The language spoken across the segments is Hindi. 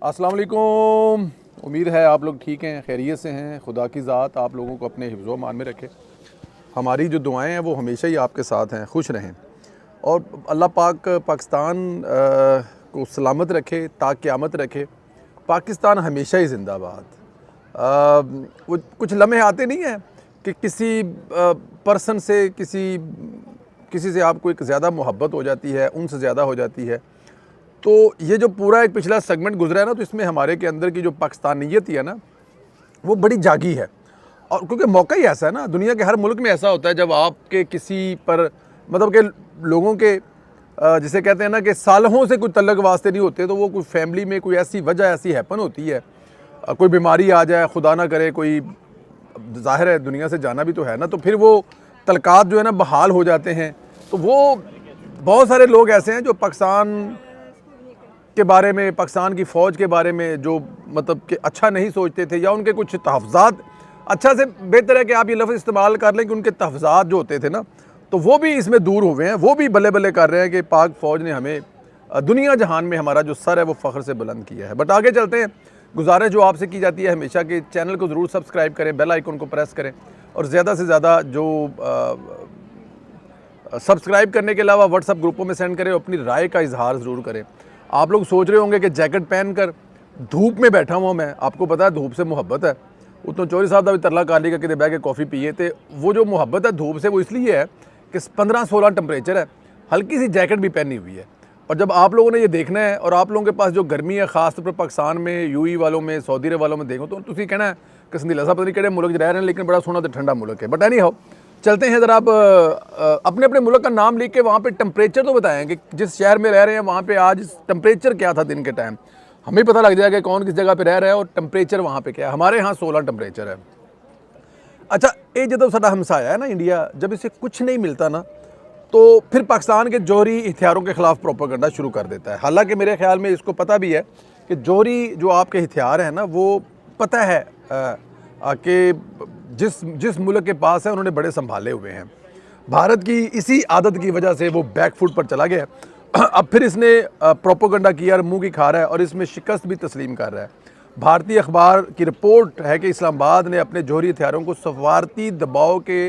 अस्सलाम वालेकुम। उम्मीद है आप लोग ठीक हैं, खैरियत से हैं। खुदा की ज़ात आप लोगों को अपने हिफ्ज़ व अमान में रखे। हमारी जो दुआएं हैं वो हमेशा ही आपके साथ हैं, खुश रहें और अल्लाह पाक पाकिस्तान को सलामत रखे, ता क़यामत रखे। पाकिस्तान हमेशा ही ज़िंदाबाद। वो कुछ लम्हे आते नहीं हैं कि किसी पर्सन से किसी से आपको एक ज़्यादा मोहब्बत हो जाती है, उनसे ज़्यादा हो जाती है। तो ये जो पूरा एक पिछला सेगमेंट गुजरा है ना, तो इसमें हमारे के अंदर की जो पाकिस्तानियत ही है ना, वो बड़ी जागी है। और क्योंकि मौका ही ऐसा है ना, दुनिया के हर मुल्क में ऐसा होता है जब आपके किसी पर मतलब के लोगों के जिसे कहते हैं ना कि सालों से कोई तल्लक वास्ते नहीं होते, तो वो कोई फैमिली में कोई ऐसी वजह ऐसी हैपन होती है, कोई बीमारी आ जाए, खुदा ना करे, कोई ज़ाहिर है दुनिया से जाना भी तो है ना, तो फिर वो तलकात जो है ना बहाल हो जाते हैं। तो वो बहुत सारे लोग ऐसे हैं जो पाकिस्तान के बारे में, पाकिस्तान की फ़ौज के बारे में जो मतलब कि अच्छा नहीं सोचते थे, या उनके कुछ तहफ़्ज़ात, अच्छा से बेहतर है कि आप ये लफ्ज़ इस्तेमाल कर लें कि उनके तहफ़्ज़ात जो होते थे ना, तो वो भी इसमें दूर हुए हैं। वो भी बल्ले बल्ले कर रहे हैं कि पाक फ़ौज ने हमें दुनिया जहान में हमारा जो सर है वो फ़ख्र से बुलंद किया है। बट आगे चलते हैं। गुजारिश जो आपसे की जाती है हमेशा कि चैनल को ज़रूर सब्सक्राइब करें, बेल आइकन को प्रेस करें और ज़्यादा से ज़्यादा जो सब्सक्राइब करने के अलावा व्हाट्सअप ग्रुपों में सेंड करें, अपनी राय का इजहार ज़रूर करें। आप लोग सोच रहे होंगे कि जैकेट पहन कर धूप में बैठा हुआ मैं, आपको पता है धूप से मोहब्बत है। उतो चौधरी साहब का भी तरला कर लिया कि बह के कॉफ़ी पिए, तो वो जो मोहब्बत है धूप से वो इसलिए है कि 15-16 टेम्परेचर है, हल्की सी जैकेट भी पहनी हुई है। और जब आप लोगों ने ये देखना है और आप लोगों के पास जो गर्मी है, ख़ास तौर पर पाकिस्तान में, यूएई वालों में, सऊदी अरब वालों में देखो तो तुम कहना है कि संदीला साहब पता नहीं किहड़े मुल्क रह रहे हैं, लेकिन बड़ा सोहना तो ठंडा मुल्क है। बट एनी हाउ चलते हैं ज़रा। आप अपने अपने मुल्क का नाम लिख के वहाँ पे टेम्परेचर तो बताएं कि जिस शहर में रह रहे हैं वहाँ पे आज टेम्परेचर क्या था दिन के टाइम। हमें पता लग जाएगा कौन किस जगह पे रह रहा है और टेम्परेचर वहाँ पे क्या है। हमारे यहाँ 16 टेम्परेचर है। अच्छा, ये जो साडा हमसाया है ना इंडिया, जब इसे कुछ नहीं मिलता ना, तो फिर पाकिस्तान के जौहरी हथियारों के ख़िलाफ़ प्रोपेगेंडा शुरू कर देता है। हालांकि मेरे ख्याल में इसको पता भी है कि जौहरी जो आपके हथियार हैं ना, वो पता है कि जिस मुल्क के पास है उन्होंने बड़े संभाले हुए हैं। भारत की इसी आदत की वजह से वो बैकफुट पर चला गया। अब फिर इसने प्रोपेगेंडा किया और मुंह की खा रहा है और इसमें शिकस्त भी तस्लीम कर रहा है। भारतीय अखबार की रिपोर्ट है कि इस्लामाबाद ने अपने जौहरी हथियारों को सफारती दबाव के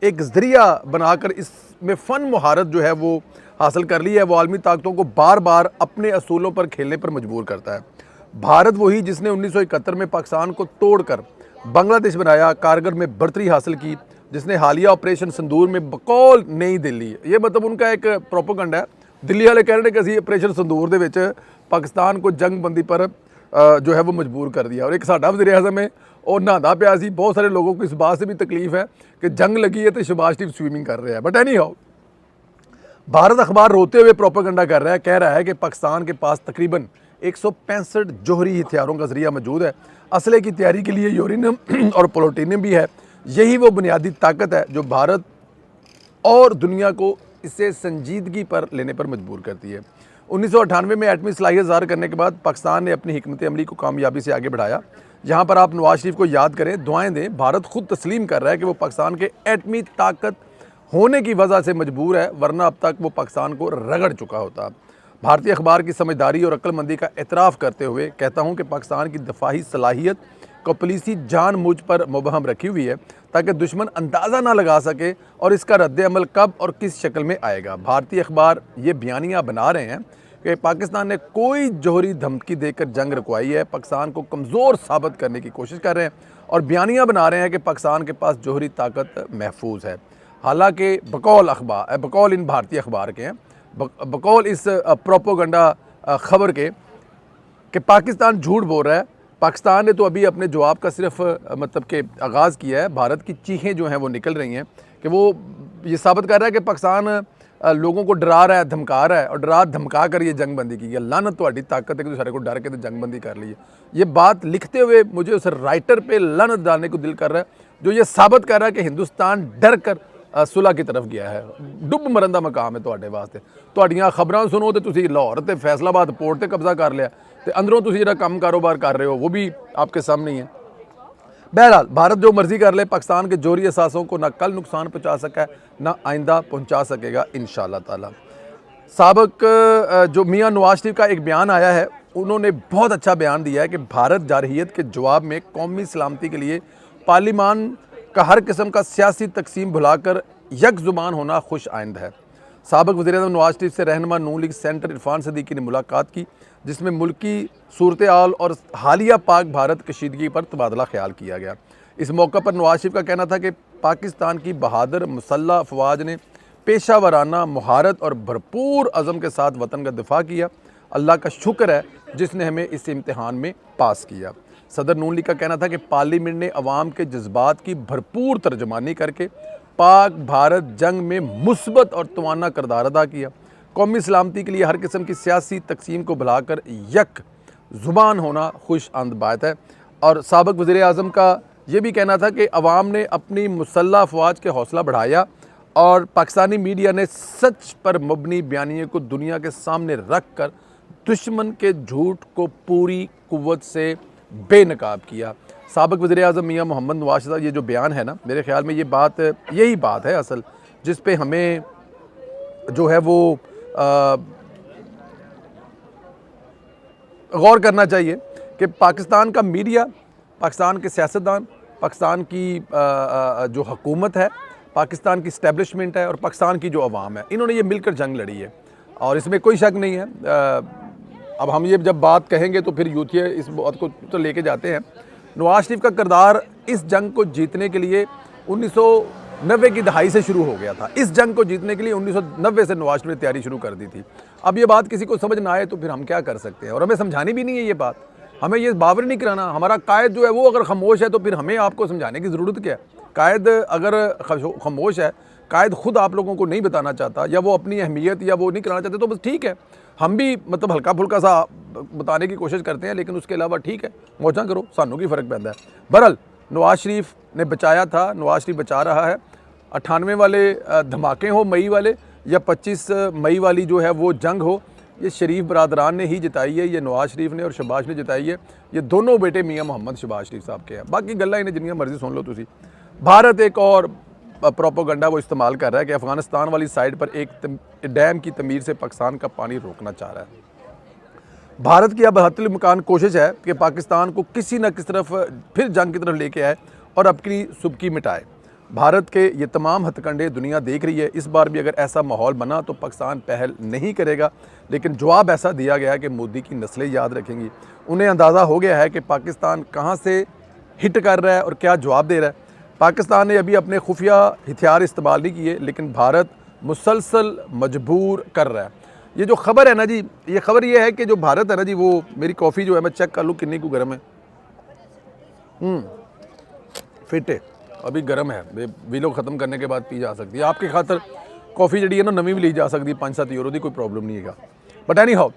एक ज़रिया बनाकर इसमें फ़न महारत जो है वो हासिल कर ली है। वो आलमी ताकतों को बार बार अपने असूलों पर खेलने पर मजबूर करता है। भारत वही जिसने 1971 में पाकिस्तान को तोड़कर बांग्लादेश बनाया, कारगिल में बढ़तरी हासिल की, जिसने हालिया ऑपरेशन संदूर में बकौल नई दिल्ली, ये मतलब उनका एक प्रोपेगेंडा है। दिल्ली वाले कह रहे हैं कि असी ऑपरेशन संदूर दे विच पाकिस्तान को जंगबंदी पर जो है वो मजबूर कर दिया। और एक साडा वज़ीर-ए-आज़म है और नहाता पिया सी। बहुत सारे लोगों को इस बात से भी तकलीफ है कि जंग लगी है तो शहबाज शरीफ स्विमिंग कर रहे हैं। बट एनी हाउ, भारत अखबार रोते हुए प्रोपेगेंडा कर रहा है, कह रहा है कि पाकिस्तान के पास तकरीबन 165 जौहरी हथियारों का जरिया मौजूद है। असले की तैयारी के लिए यूरेनियम और प्लूटोनियम भी है। यही वो बुनियादी ताकत है जो भारत और दुनिया को इसे संजीदगी पर लेने पर मजबूर करती है। 1998 में एटमी सलाहियत ज़ाहिर करने के बाद पाकिस्तान ने अपनी हिकमत अमली को कामयाबी से आगे बढ़ाया। जहाँ पर आप नवाज शरीफ को याद करें, दुआएं दें, भारत खुद तस्लीम कर रहा है कि वो पाकिस्तान के एटमी ताकत होने की वजह से मजबूर है, वरना अब तक वो पाकिस्तान को रगड़ चुका होता। भारतीय अखबार की समझदारी और अक्लमंदी का एतराफ़ करते हुए कहता हूँ कि पाकिस्तान की दफाही सलाहियत को पॉलिसी जानबूझ पर मुबहम रखी हुई है ताकि दुश्मन अंदाज़ा ना लगा सके और इसका रद्द अमल कब और किस शक्ल में आएगा। भारतीय अखबार ये बयानियाँ बना रहे हैं कि पाकिस्तान ने कोई जौहरी धमकी देकर जंग रुकवाई है, पाकिस्तान को कमज़ोर साबित करने की कोशिश कर रहे हैं और बयानियाँ बना रहे हैं कि पाकिस्तान के पास जौहरी ताकत महफूज है। हालांकि बकौल इन भारतीय अखबार के हैं, बकौल इस प्रोपेगेंडा खबर के कि पाकिस्तान झूठ बोल रहा है। पाकिस्तान ने तो अभी अपने जवाब का सिर्फ मतलब कि आगाज़ किया है। भारत की चीखें जो हैं वो निकल रही हैं कि वो ये साबित कर रहा है कि पाकिस्तान लोगों को डरा रहा है, धमका रहा है और डरा धमका कर ये जंगबंदी की है। लानत तुम्हारी ताकत है कि सारे को डर के तो जंगबंदी कर ली है। ये बात लिखते हुए मुझे उस राइटर पे लानत डालने को दिल कर रहा है जो ये साबित कर रहा है कि हिंदुस्तान डर कर सुलह की तरफ गया है। डुब मरन का मकाम है तुहाडे वास्ते। तुहाडियां खबरां सुनो तो तुसीं लाहौर ते फैसलाबाद पोर्ट ते कब्जा कर लिया तो अंदरों तुसीं जिहड़ा काम कारोबार कर रहे हो वो भी आपके सामने ही है। बहरहाल भारत जो मर्जी कर ले, पाकिस्तान के जौहरी असासों को ना कल नुकसान पहुँचा सका है ना आइंदा पहुँचा सकेगा इंशाअल्लाह ताला। साबिक जो मियां नवाज शरीफ का एक बयान आया है, उन्होंने बहुत अच्छा बयान दिया है कि भारत जारहियत के जवाब में कौमी सलामती के लिए पार्लिमान का हर किस्म का सियासी तकसीम भुलाकर यक ज़ुबान होना खुश आइंद है। साबिक वज़ीर-ए-आज़म नवाज शरीफ से रहनुमा नून लीग सेंटर इरफान सदीकी ने मुलाकात की, जिसमें मुल्की सूरत हाल और हालिया पाक भारत कशीदगी पर तबादला ख्याल किया गया। इस मौका पर नवाज शरीफ का कहना था कि पाकिस्तान की बहादुर मुसल्लह अफवाज ने पेशा वाराना महारत और भरपूर अज़म के साथ वतन का दिफा किया। अल्लाह का शुक्र है जिसने हमें इस इम्तिहान में पास किया। सदर नून लीग का कहना था कि पार्लियामेंट ने अवाम के जज्बात की भरपूर तर्जमानी करके पाक भारत जंग में मुस्बत और तवाना किरदार अदा किया। कौमी सलामती के लिए हर किस्म की सियासी तकसीम को भुलाकर यक ज़ुबान होना खुश आंद बात है। और साबिक वज़ीर आज़म का ये भी कहना था कि अवाम ने अपनी मुसल्लह अफवाज के हौसला बढ़ाया और पाकिस्तानी मीडिया ने सच पर मबनी बयानिए को दुनिया के सामने रख कर दुश्मन के झूठ को पूरी कुव्वत से बेनकाब किया। साबिक वज़ीर आज़म मियां मोहम्मद नवाज शरीफ ये जो बयान है ना, मेरे ख्याल में यही बात है असल जिस पे हमें जो है वो गौर करना चाहिए कि पाकिस्तान का मीडिया, पाकिस्तान के सियासतदान, पाकिस्तान की जो हुकूमत है, पाकिस्तान की इस्टेब्लिशमेंट है और पाकिस्तान की जो अवाम है, इन्होंने ये मिलकर जंग लड़ी है और इसमें कोई शक नहीं है। अब हम ये जब बात कहेंगे तो फिर यूथिया इस बात को तो लेके जाते हैं। नवाज शरीफ का किरदार इस जंग को जीतने के लिए 1990 की दहाई से शुरू हो गया था। इस जंग को जीतने के लिए 1990 से नवाज शरीफ ने तैयारी शुरू कर दी थी। अब ये बात किसी को समझ ना आए तो फिर हम क्या कर सकते हैं, और हमें समझानी भी नहीं है ये बात, हमें ये बावर नहीं कराना। हमारा कायद जो है वो अगर खामोश है तो फिर हमें आपको समझाने की ज़रूरत क्या है। कायद अगर खामोश है, कायद ख़ुद आप लोगों को नहीं बताना चाहता या वो अपनी अहमियत या वो नहीं कराना चाहते तो बस ठीक है, हम भी मतलब हल्का फुल्का सा बताने की कोशिश करते हैं, लेकिन उसके अलावा ठीक है मौजा करो, सानू की फ़र्क पैदा है। बहरहाल नवाज शरीफ ने बचाया था, नवाज शरीफ बचा रहा है। 98 वाले धमाके हो मई वाले या 25 मई वाली जो है वो जंग हो, ये शरीफ बरादरान ने ही जिताई है, ये नवाज शरीफ ने और शहबाज ने जिताई है। ये दोनों बेटे मियाँ मोहम्मद शहबाज शरीफ साहब के हैं। बाकी गल्लां इन्हें जिन्नियां मर्जी सुन लो तुसी। भारत एक और प्रोपोगंडा वो इस्तेमाल कर रहा है कि अफ़गानिस्तान वाली साइड पर एक डैम की तमीर से पाकिस्तान का पानी रोकना चाह रहा है। भारत की अब हतलमुकान कोशिश है कि पाकिस्तान को किसी न किसी तरफ फिर जंग की तरफ लेके आए और अपनी सुबकी मिटाए। भारत के ये तमाम हथकंडे दुनिया देख रही है। इस बार भी अगर ऐसा माहौल बना तो पाकिस्तान पहल नहीं करेगा, लेकिन जवाब ऐसा दिया गया है कि मोदी की नस्लें याद रखेंगी। उन्हें अंदाज़ा हो गया है कि पाकिस्तान कहाँ से हिट कर रहा है और क्या जवाब दे रहा है। पाकिस्तान ने अभी अपने खुफिया हथियार इस्तेमाल नहीं किए, लेकिन भारत मुसलसल मजबूर कर रहा है। ये जो खबर है ना जी, ये खबर ये है कि जो भारत है ना जी, वो मेरी कॉफ़ी जो है मैं चेक कर लूँ कितनी को गर्म है। फिट है, अभी गर्म है, वीलो ख़त्म करने के बाद पी जा सकती है। आपकी खातर कॉफ़ी जी है ना नवी भी ली जा सकती है, 5-7 यूरो की कोई प्रॉब्लम नहीं है। बट एनी हाउ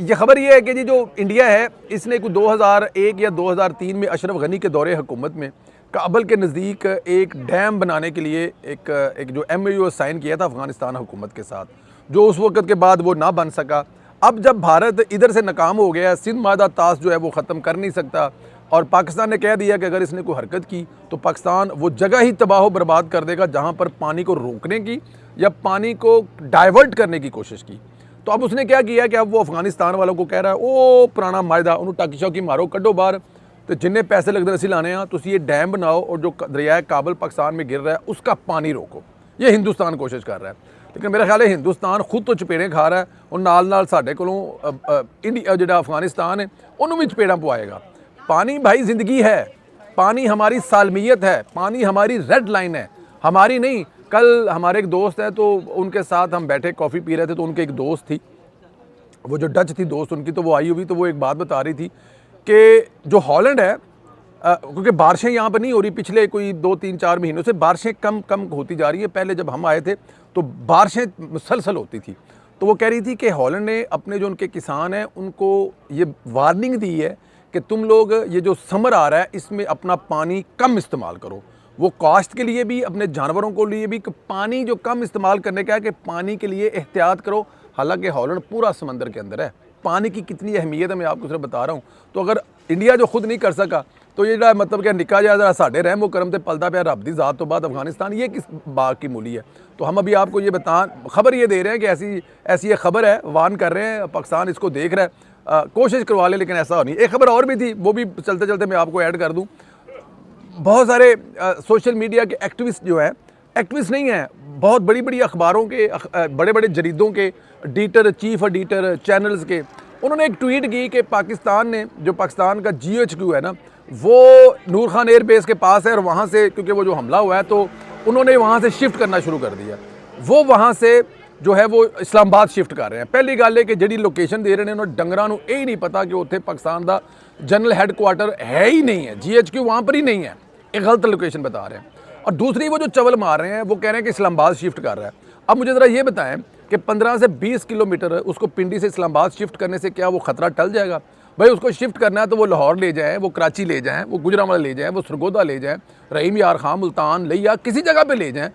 ये खबर ये है कि जी जो इंडिया है इसने कोई 2001 या 2003 में अशरफ गनी के दौरे हुकूमत में काबल के नज़दीक एक डैम बनाने के लिए एक जो MOU साइन किया था अफ़गानिस्तान हुकूमत के साथ, जो उस वक़्त के बाद वो ना बन सका। अब जब भारत इधर से नाकाम हो गया, सिंध मादा तास जो है वो ख़त्म कर नहीं सकता और पाकिस्तान ने कह दिया कि अगर इसने कोई हरकत की तो पाकिस्तान वो जगह ही तबाह बर्बाद कर देगा जहाँ पर पानी को रोकने की या पानी को डाइवर्ट करने की कोशिश की। तो अब उसने क्या किया कि अब वो अफ़गानिस्तान वालों को कह रहा है ओ पुराना मायदा उन्होंने टाकी शौकी मारो कड्डो बाहर, तो जिन्हें पैसे लगते असी लाने हैं तो ये डैम बनाओ और जो दरियाए काबल पाकिस्तान में गिर रहा है उसका पानी रोको। ये हिंदुस्तान कोशिश कर रहा है, लेकिन मेरा ख्याल है हिंदुस्तान खुद तो चपेड़े खा रहा है और नाल नाल साढ़े कोलों इंडिया जो अफगानिस्तान है उन्होंने भी चपेड़ा पवाएगा। पानी भाई ज़िंदगी है, पानी हमारी सालमियत है, पानी हमारी रेड लाइन है, हमारी नहीं। कल हमारे एक दोस्त है तो उनके साथ हम बैठे कॉफ़ी पी रहे थे, तो उनके एक दोस्त थी, वो जो डच थी दोस्त उनकी, तो वो आई हुई, तो वो एक बात बता रही थी कि जो हॉलैंड है, क्योंकि बारिशें यहाँ पर नहीं हो रही, पिछले कोई 2-3-4 महीनों से बारिशें कम कम होती जा रही है। पहले जब हम आए थे तो बारिशें मुसलसल होती थी। तो वो कह रही थी कि हॉलैंड ने अपने जो उनके किसान हैं उनको ये वार्निंग दी है कि तुम लोग ये जो समर आ रहा है इसमें अपना पानी कम इस्तेमाल करो। वो कास्ट के लिए भी, अपने जानवरों को लिए भी, कि पानी जो कम इस्तेमाल करने का है कि पानी के लिए एहतियात करो। हालांकि हॉलैंड पूरा समंदर के अंदर है, पानी की कितनी अहमियत है मैं आपको सिर्फ बता रहा हूँ। तो अगर इंडिया जो खुद नहीं कर सका तो ये जो मतलब कि निका जा जरा साढ़े रहम करम से पलता पाया रब दी ज़ात तो बाद अफगानिस्तान, ये किस बाग की मूली है। तो हम अभी आपको ये खबर ये दे रहे हैं कि ऐसी ये खबर है, वार्न कर रहे हैं, पाकिस्तान इसको देख रहा है, कोशिश करवा ले, लेकिन ऐसा नहीं। एक खबर और भी थी, वो भी चलते चलते मैं आपको ऐड कर दूँ। बहुत सारे सोशल मीडिया के एक्टिविस्ट जो हैं, एक्टिविस्ट नहीं हैं, बहुत बड़ी बड़ी अखबारों के, बड़े बड़े जरीदों के एडिटर, चीफ एडिटर, चैनल्स के, उन्होंने एक ट्वीट की कि पाकिस्तान ने, जो पाकिस्तान का GHQ है ना, वो नूर खान एयरबेस के पास है, और वहाँ से क्योंकि वो जो हमला हुआ है तो उन्होंने वहाँ से शिफ्ट करना शुरू कर दिया। वो वहाँ से जो है वो इस्लामाबाद शिफ्ट कर रहे हैं। पहली गल है कि जी लोकेशन दे रहे हैं उन्होंने डंगरां नूं ये ही नहीं पता कि उत्थे पाकिस्तान का जनरल हैडकुआर्टर है ही नहीं है, GHQ वहाँ पर ही नहीं है, एक गलत लोकेशन बता रहे हैं। और दूसरी वो जो चवल मार रहे हैं वो कह रहे हैं कि इस्लामाबाद शिफ्ट कर रहा है। अब मुझे ज़रा ये बताएं कि 15 से 20 किलोमीटर उसको पिंडी से इस्लामाबाद शिफ्ट करने से क्या वो ख़तरा टल जाएगा? भाई उसको शिफ्ट करना है तो वो लाहौर ले जाएं, वो कराची ले जाएं, वो गुजरांवाला ले जाएं, वो सरगोदा ले जाएं, रहीम यार खां, मुल्तान, लिया, किसी जगह पे ले जाएं।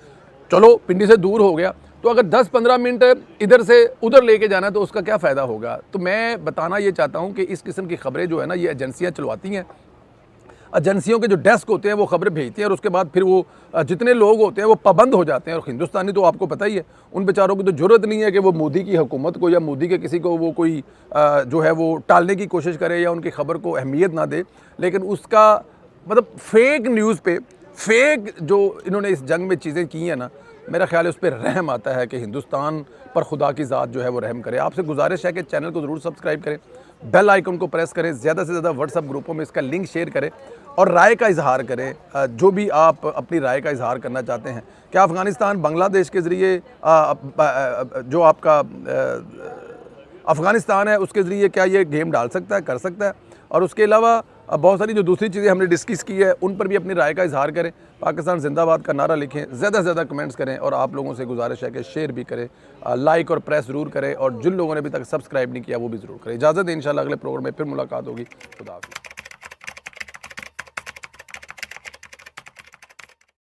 चलो पिंडी से दूर हो गया, तो अगर 10-15 मिनट इधर से उधर लेके जाना है तो उसका क्या फ़ायदा होगा? तो मैं बताना ये चाहता हूँ कि इस किस्म की खबरें जो है ना, ये एजेंसियाँ चलवाती हैं। एजेंसियों के जो डेस्क होते हैं वो खबरें भेजती हैं, और उसके बाद फिर वो जितने लोग होते हैं वो पाबंद हो जाते हैं। और हिंदुस्तानी तो आपको पता ही है, उन बेचारों की तो ज़रूरत नहीं है कि वो मोदी की हुकूमत को या मोदी के किसी को वो कोई जो है वो टालने की कोशिश करे या उनकी खबर को अहमियत ना दे। लेकिन उसका मतलब फेक न्यूज़ पे, फेक जो इन्होंने इस जंग में चीज़ें की हैं ना, मेरा ख्याल है उस पर रहम आता है कि हिंदुस्तान पर खुदा की ज़ात जो है वो रहम करे। आपसे गुजारिश है कि चैनल को ज़रूर सब्सक्राइब करें, बेल आइकन को प्रेस करें, ज़्यादा से ज़्यादा व्हाट्सएप ग्रुपों में इसका लिंक शेयर करें और राय का इजहार करें। जो भी आप अपनी राय का इजहार करना चाहते हैं, क्या अफ़गानिस्तान बांग्लादेश के ज़रिए जो आपका अफ़गानिस्तान है उसके ज़रिए क्या ये गेम डाल सकता है, कर सकता है? और उसके अलावा बहुत सारी जो दूसरी चीज़ें हमने डिस्कस की है उन पर भी अपनी राय का इजहार करें। पाकिस्तान जिंदाबाद का नारा लिखें, ज़्यादा से ज़्यादा कमेंट्स करें, और आप लोगों से गुजारिश है कि शेयर भी करें, लाइक और प्रेस ज़रूर करें, और जिन लोगों ने अभी तक सब्सक्राइब नहीं किया वो भी ज़रूर करें। इजाज़त है, इंशाल्लाह अगले प्रोग्राम में फिर मुलाकात होगी। खुदा हाफ़िज़।